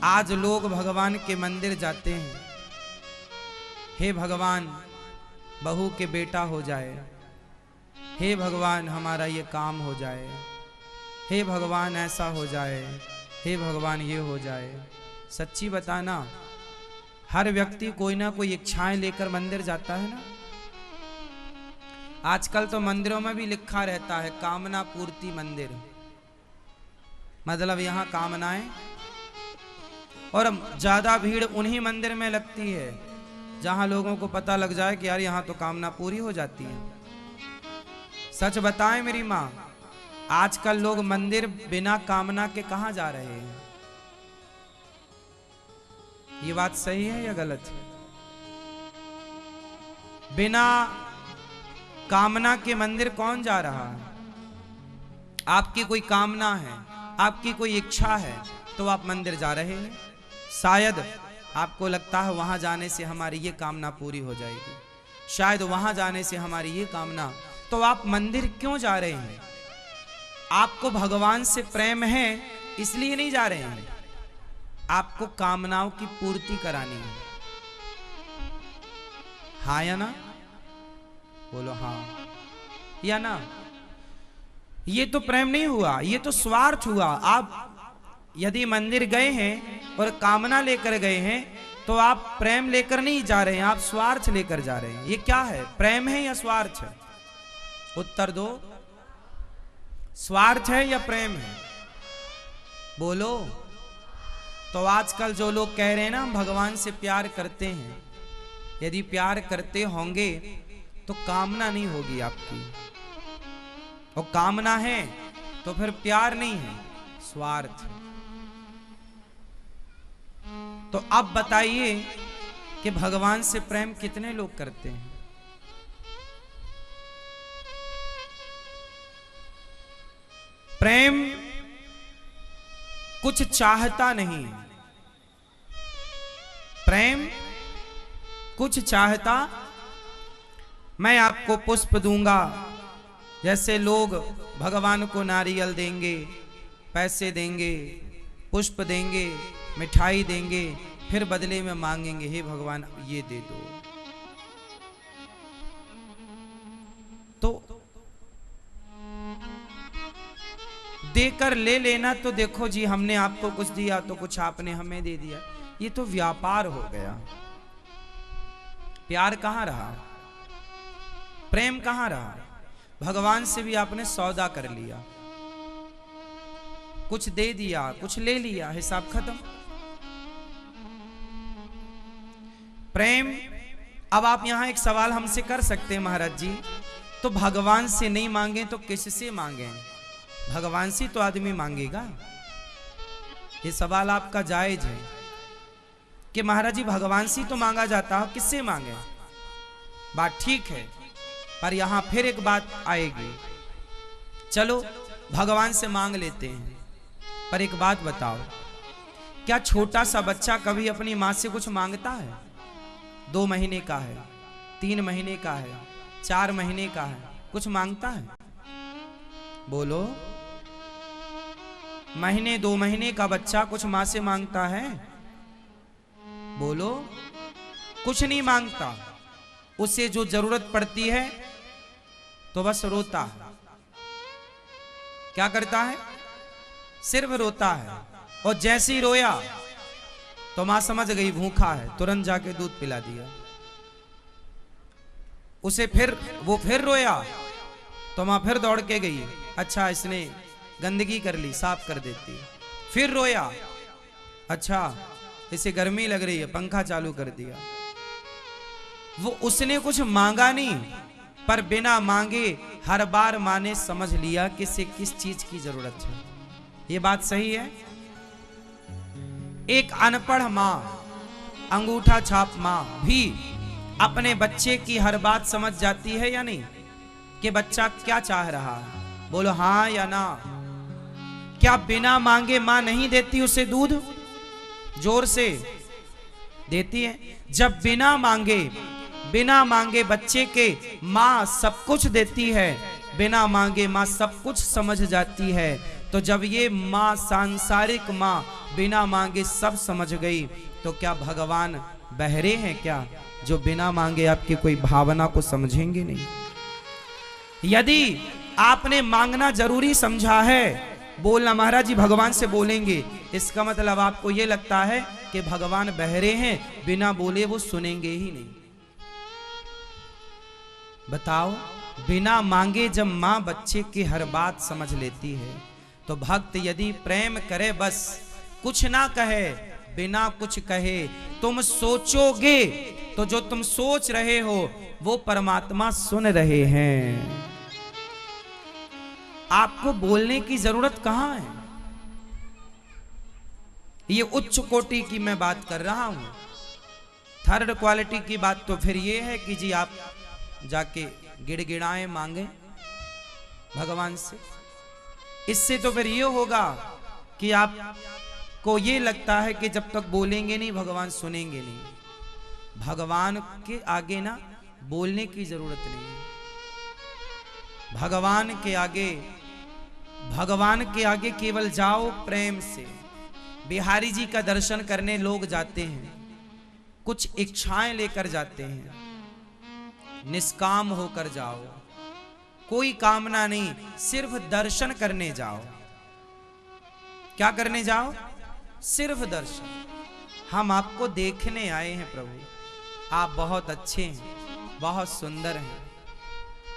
आज लोग भगवान के मंदिर जाते हैं, हे भगवान बहू के बेटा हो जाए, हे भगवान हमारा ये काम हो जाए, हे भगवान ऐसा हो जाए, हे भगवान ये हो जाए। सच्ची बताना, हर व्यक्ति कोई ना कोई इच्छाएं लेकर मंदिर जाता है ना। आजकल तो मंदिरों में भी लिखा रहता है कामना पूर्ति मंदिर, मतलब यहां कामनाएं, और ज्यादा भीड़ उन्हीं मंदिर में लगती है जहां लोगों को पता लग जाए कि यार यहां तो कामना पूरी हो जाती है। सच बताएं मेरी मां, आजकल लोग मंदिर बिना कामना के कहां जा रहे हैं? ये बात सही है या गलत है? बिना कामना के मंदिर कौन जा रहा है? आपकी कोई कामना है, आपकी कोई इच्छा है तो आप मंदिर जा रहे हैं। शायद आपको लगता है वहां जाने से हमारी ये कामना पूरी हो जाएगी, शायद वहां जाने से हमारी ये कामना, तो आप मंदिर क्यों जा रहे हैं? आपको भगवान से प्रेम है इसलिए नहीं जा रहे हैं, आपको कामनाओं की पूर्ति करानी है। हाँ या ना? बोलो हाँ या ना। ये तो प्रेम नहीं हुआ, ये तो स्वार्थ हुआ। आप यदि मंदिर गए हैं और कामना लेकर गए हैं तो आप प्रेम लेकर नहीं जा रहे हैं, आप स्वार्थ लेकर जा रहे हैं। ये क्या है, प्रेम है या स्वार्थ है? उत्तर दो, स्वार्थ है या प्रेम है? बोलो। तो आजकल जो लोग कह रहे हैं ना हम भगवान से प्यार करते हैं, यदि प्यार करते होंगे तो कामना नहीं होगी आपकी, और कामना है तो फिर प्यार नहीं है, स्वार्थ। तो अब बताइए कि भगवान से प्रेम कितने लोग करते हैं? प्रेम कुछ चाहता नहीं, प्रेम कुछ चाहता। मैं आपको पुष्प दूंगा, जैसे लोग भगवान को नारियल देंगे, पैसे देंगे, पुष्प देंगे, मिठाई देंगे, फिर बदले में मांगेंगे हे भगवान ये दे दो। तो देकर ले लेना, तो देखो जी हमने आपको कुछ दिया तो कुछ आपने हमें दे दिया, ये तो व्यापार हो गया। प्यार कहां रहा, प्रेम कहां रहा? भगवान से भी आपने सौदा कर लिया, कुछ दे दिया, कुछ ले लिया, हिसाब खत्म। प्रेम। अब आप यहां एक सवाल हमसे कर सकते हैं, महाराज जी तो भगवान से नहीं मांगे तो किससे मांगे? भगवान से तो आदमी मांगेगा। ये सवाल आपका जायज है कि महाराज जी भगवान से तो मांगा जाता है, किससे मांगे? बात ठीक है, पर यहां फिर एक बात आएगी। चलो भगवान से मांग लेते हैं, पर एक बात बताओ, क्या छोटा सा बच्चा कभी अपनी मां से कुछ मांगता है? 2 महीने का है, 3 महीने का है, 4 महीने का है, कुछ मांगता है? बोलो। महीने 2 महीने का बच्चा कुछ मां से मांगता है? बोलो। कुछ नहीं मांगता। उसे जो जरूरत पड़ती है तो बस रोता है। क्या करता है? सिर्फ रोता है, और जैसे ही रोया तो मां समझ गई भूखा है, तुरंत जाके दूध पिला दिया। उसे वो फिर रोया तो मां फिर दौड़ के गई, अच्छा इसने गंदगी कर ली, साफ कर देती। फिर रोया, अच्छा इसे गर्मी लग रही है, पंखा चालू कर दिया। वो उसने कुछ मांगा नहीं, पर बिना मांगे हर बार मां ने समझ लिया कि इसे किस चीज की जरूरत है। ये बात सही है? एक अनपढ़ मां, अंगूठा छाप मां भी अपने बच्चे की हर बात समझ जाती है या नहीं, कि बच्चा क्या चाह रहा है? बोलो हाँ या ना। क्या बिना मांगे मां नहीं देती उसे दूध? जोर से देती है। जब बिना मांगे बच्चे के मां सब कुछ देती है, बिना मांगे मां सब कुछ समझ जाती है, तो जब ये माँ सांसारिक माँ बिना मांगे सब समझ गई, तो क्या भगवान बहरे हैं क्या, जो बिना मांगे आपकी कोई भावना को समझेंगे नहीं? यदि आपने मांगना जरूरी समझा है, बोलना महाराज जी भगवान से बोलेंगे, इसका मतलब आपको यह लगता है कि भगवान बहरे हैं, बिना बोले वो सुनेंगे ही नहीं। बताओ, बिना मांगे जब मां बच्चे की हर बात समझ लेती है, तो भक्त यदि प्रेम करे, बस कुछ ना कहे, बिना कुछ कहे तुम सोचोगे तो जो तुम सोच रहे हो वो परमात्मा सुन रहे हैं। आपको बोलने की जरूरत कहां है? ये उच्च कोटि की मैं बात कर रहा हूं। थर्ड क्वालिटी की बात तो फिर ये है कि जी आप जाके गिड़गिड़ाएं मांगे भगवान से। इससे तो फिर ये होगा कि आपको ये लगता है कि जब तक बोलेंगे नहीं भगवान सुनेंगे नहीं। भगवान के आगे ना बोलने की जरूरत नहीं है। भगवान के आगे केवल जाओ प्रेम से। बिहारी जी का दर्शन करने लोग जाते हैं, कुछ इच्छाएं लेकर जाते हैं, निष्काम होकर जाओ, कोई कामना नहीं, सिर्फ दर्शन करने जाओ। क्या करने जाओ? सिर्फ दर्शन। हम आपको देखने आए हैं प्रभु, आप बहुत अच्छे हैं, बहुत सुंदर हैं।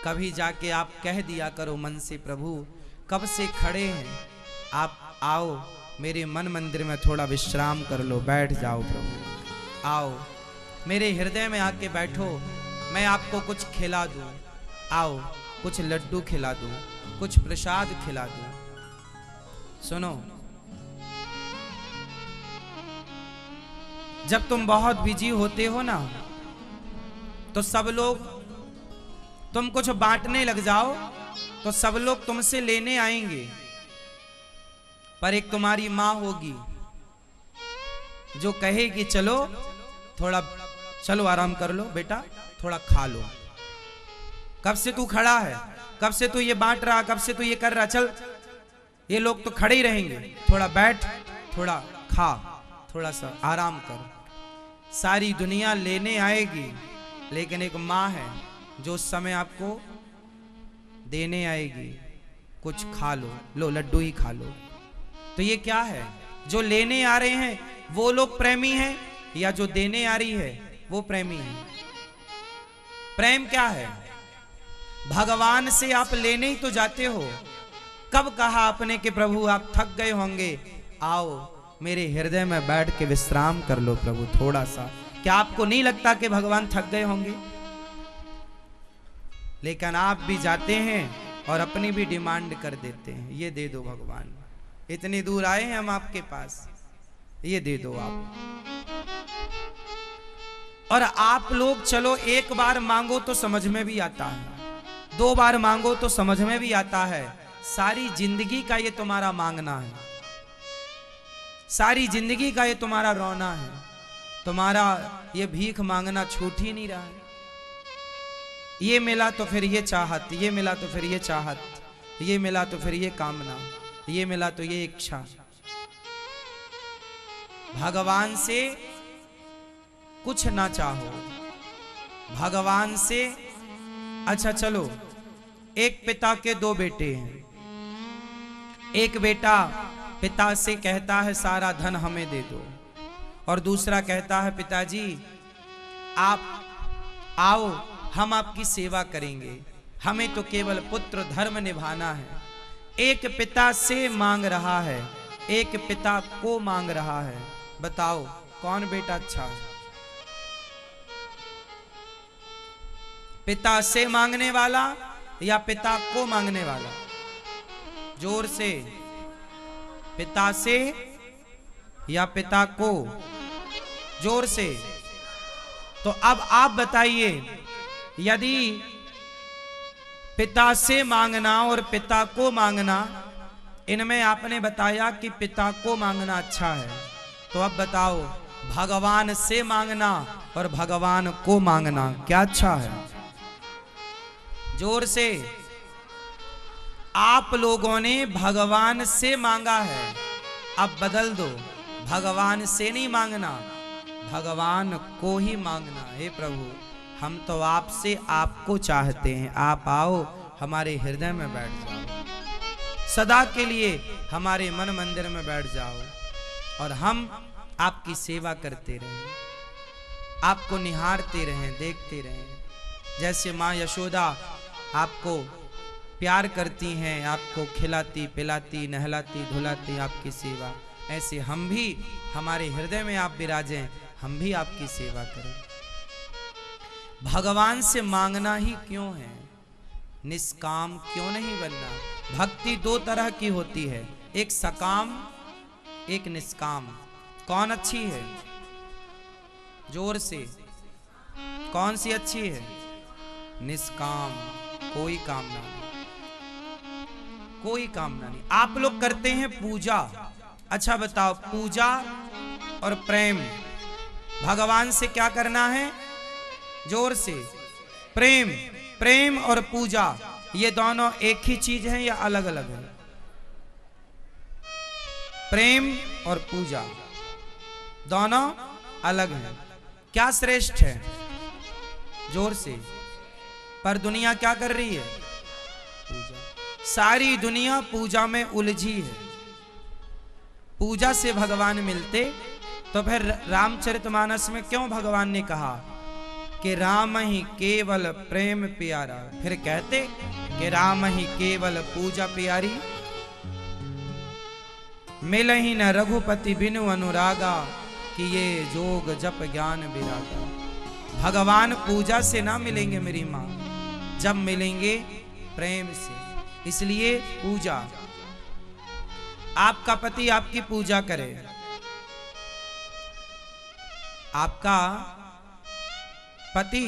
कभी जाके आप कह दिया करो मन से, प्रभु कब से खड़े हैं, आप आओ मेरे मन मंदिर में थोड़ा विश्राम कर लो, बैठ जाओ प्रभु, आओ मेरे हृदय में आके बैठो, मैं आपको कुछ खिला दूं, आओ कुछ लड्डू खिला दूं, कुछ प्रसाद खिला दूं। सुनो, जब तुम बहुत बिजी होते हो ना, तो सब लोग, तुम कुछ बांटने लग जाओ तो सब लोग तुमसे लेने आएंगे, पर एक तुम्हारी मां होगी जो कहेगी चलो थोड़ा, चलो आराम कर लो बेटा, थोड़ा खा लो। कब से तू खड़ा है, कब से तू ये बांट रहा, कब से तू ये कर रहा, चल ये लोग तो खड़े ही रहेंगे, थोड़ा बैठ, थोड़ा खा, थोड़ा सा आराम कर। सारी दुनिया लेने आएगी, लेकिन एक माँ है जो उस समय आपको देने आएगी, कुछ खा लो, लो लड्डू ही खा लो। तो ये क्या है? जो लेने आ रहे हैं वो लोग प्रेमी हैं, या जो देने आ रही है वो प्रेमी है? प्रेम क्या है? भगवान से आप लेने ही तो जाते हो। कब कहा आपने कि प्रभु आप थक गए होंगे, आओ मेरे हृदय में बैठ के विश्राम कर लो प्रभु थोड़ा सा। क्या आपको नहीं लगता कि भगवान थक गए होंगे? लेकिन आप भी जाते हैं और अपनी भी डिमांड कर देते हैं, ये दे दो भगवान, इतनी दूर आए हैं हम आपके पास, ये दे दो आप। और आप लोग चलो एक बार मांगो तो समझ में भी आता है, दो बार मांगो तो समझ में भी आता है, सारी जिंदगी का ये तुम्हारा मांगना है, सारी जिंदगी का ये तुम्हारा रोना है, तुम्हारा ये भीख मांगना छूट ही नहीं रहा है। ये मिला तो फिर ये चाहत, ये मिला तो फिर ये चाहत, ये मिला तो फिर ये कामना, ये मिला तो ये इच्छा। भगवान से कुछ ना चाहो, भगवान से, अच्छा चलो, एक पिता के दो बेटे हैं, एक बेटा पिता से कहता है सारा धन हमें दे दो, और दूसरा कहता है पिताजी आप आओ हम आपकी सेवा करेंगे, हमें तो केवल पुत्र धर्म निभाना है। एक पिता से मांग रहा है, एक पिता को मांग रहा है, बताओ कौन बेटा अच्छा है? पिता से मांगने वाला या पिता को मांगने वाला? जोर से, पिता से या पिता को? जोर से। तो अब आप बताइए, यदि पिता से मांगना और पिता को मांगना, इनमें आपने बताया कि पिता को मांगना अच्छा है, तो अब बताओ भगवान से मांगना और भगवान को मांगना क्या अच्छा है? जोर से। आप लोगों ने भगवान से मांगा है, अब बदल दो, भगवान से नहीं मांगना, भगवान को ही मांगना। हे प्रभु, हम तो आपसे आपको चाहते हैं, आप आओ हमारे हृदय में बैठ जाओ, सदा के लिए हमारे मन मंदिर में बैठ जाओ और हम आपकी सेवा करते रहें, आपको निहारते रहें, देखते रहें। जैसे माँ यशोदा आपको प्यार करती हैं, आपको खिलाती पिलाती नहलाती धुलाती आपकी सेवा, ऐसे हम भी, हमारे हृदय में आप विराजें, हम भी आपकी सेवा करें। भगवान से मांगना ही क्यों है, निष्काम क्यों नहीं बनना। भक्ति दो तरह की होती है, एक सकाम एक निष्काम। कौन अच्छी है, जोर से, कौन सी अच्छी है? निष्काम, कोई कामना नहीं, कोई कामना नहीं। आप लोग करते हैं पूजा, अच्छा बताओ, पूजा और प्रेम, भगवान से क्या करना है? जोर से, प्रेम। प्रेम और पूजा ये दोनों एक ही चीज है या अलग अलग है? प्रेम और पूजा दोनों अलग हैं। क्या श्रेष्ठ है? जोर से। पर दुनिया क्या कर रही है? पूजा। सारी दुनिया पूजा में उलझी है। पूजा से भगवान मिलते तो फिर रामचरितमानस में क्यों भगवान ने कहा कि राम ही केवल प्रेम प्यारा, फिर कहते कि राम ही केवल पूजा प्यारी, मिल ही न रघुपति बिनु अनुरागा, कि ये जोग जप ज्ञान विरागा। भगवान पूजा से ना मिलेंगे मेरी माँ, जब मिलेंगे प्रेम से। इसलिए पूजा, आपका पति आपकी पूजा करे, आपका पति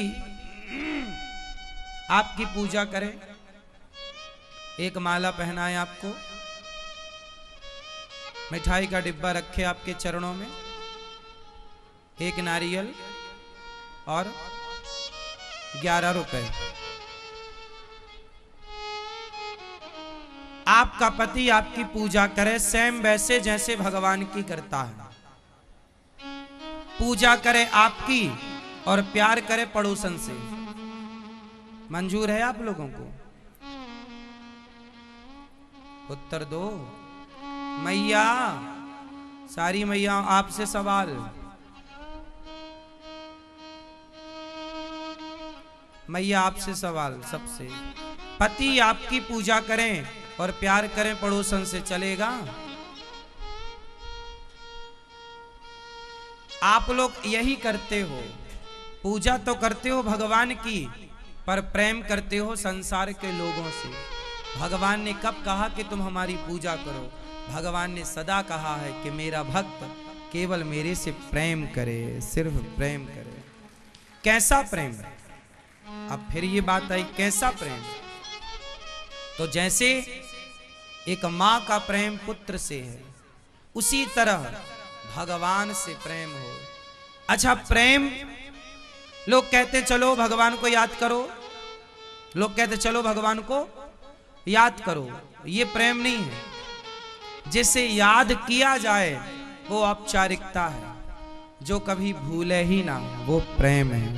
आपकी पूजा करे, एक माला पहनाए, आपको मिठाई का डिब्बा रखे आपके चरणों में, एक नारियल और 11 रुपए। आपका पति आपकी पूजा करे सेम वैसे जैसे भगवान की करता है। पूजा करे आपकी और प्यार करे पड़ोसन से। मंजूर है आप लोगों को? उत्तर दो मैया, सारी मैया आपसे सवाल। मैया आपसे सवाल सबसे, पति आपकी पूजा करें और प्यार करें पड़ोसन से, चलेगा? आप लोग यही करते हो, पूजा तो करते हो भगवान की, पर प्रेम करते हो संसार के लोगों से। भगवान ने कब कहा कि तुम हमारी पूजा करो? भगवान ने सदा कहा है कि मेरा भक्त केवल मेरे से प्रेम करे, सिर्फ प्रेम करे। कैसा प्रेम? अब फिर ये बात आई, कैसा प्रेम? तो जैसे एक माँ का प्रेम पुत्र से है, उसी तरह भगवान से प्रेम हो। अच्छा, प्रेम, लोग कहते चलो भगवान को याद करो, लोग कहते चलो भगवान को याद करो, ये प्रेम नहीं है। जिसे याद किया जाए वो औपचारिकता है, जो कभी भूले ही ना वो प्रेम है।